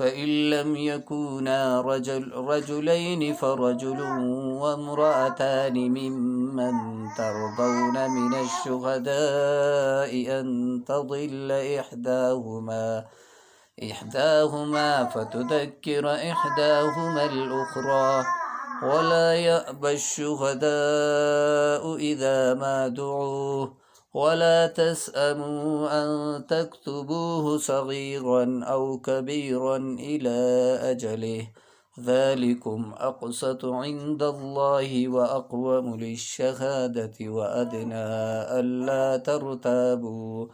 فإن لم يكونا رجلين فرجل وامرأتان ممن ترضون من الشهداء أن تضل إحداهما فتذكر إحداهما الأخرى ولا يأبى الشهداء إذا ما دعوا ولا تسأموا أن تكتبوه صغيرا أو كبيرا إلى أجله ذلكم أقسط عند الله وأقوم للشهادة وأدنى ألا ترتابوا